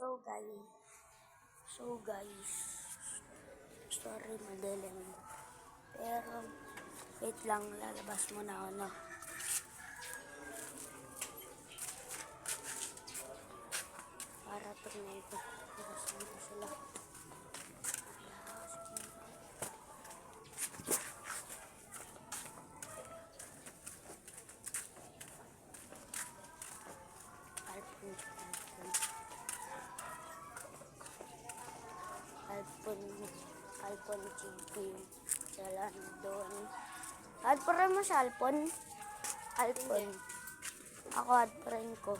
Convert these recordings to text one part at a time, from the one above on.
So guys, sorry madilim. Pero, wait lang, lalabas muna ako, no? Para tingnan ko kung saan ko sila. Alpon chicken. Jalan doon. Adparen mo sa Alpon? Alpon. Ako adparen ko.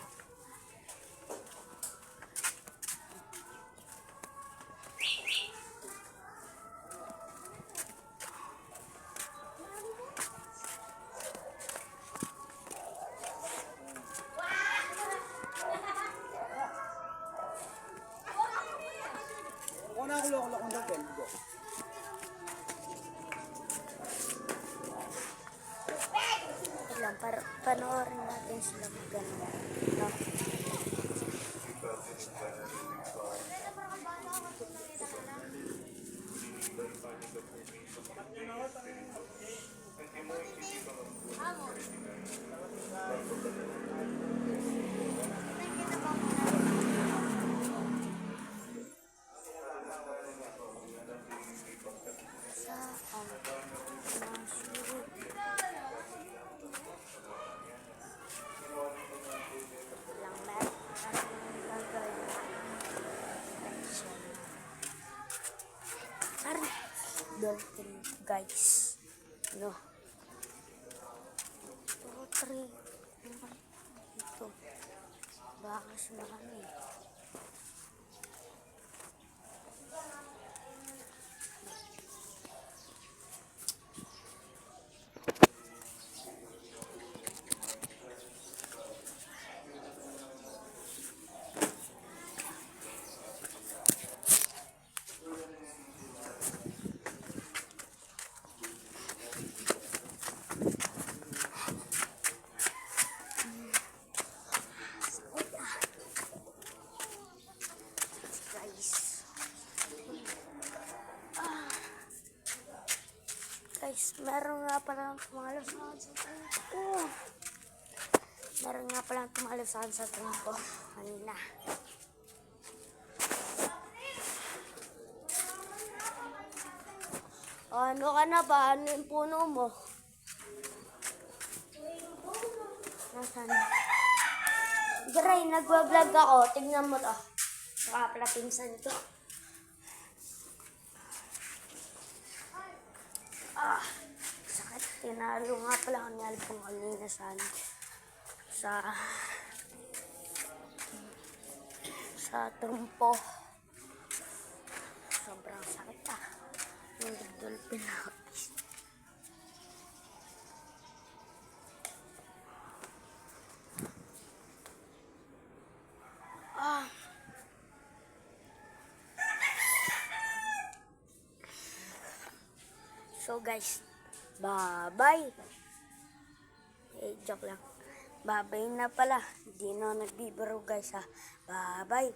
Para panoorin natin sila maganda. No? Dolphin guys, no? 2, 3 ito baka marami. Guys, meron nga palang tumalo sa akin sa tempo. Meron nga palang tumalo sa akin sa tempo kanina. Ano ka na ba? Ano yung puno mo? Nasaan? Gray, nagwa-vlog ako. Tignan mo to. Saka pala pinsan to. Sakit. Tinalo nga pala ako ni Alpon kanina sa trumpo. Sobrang sakit yung dolphin ako. So guys, bye-bye. Joke lang. Bye-bye na pala. Hindi na nagbibiro guys ha. Bye-bye.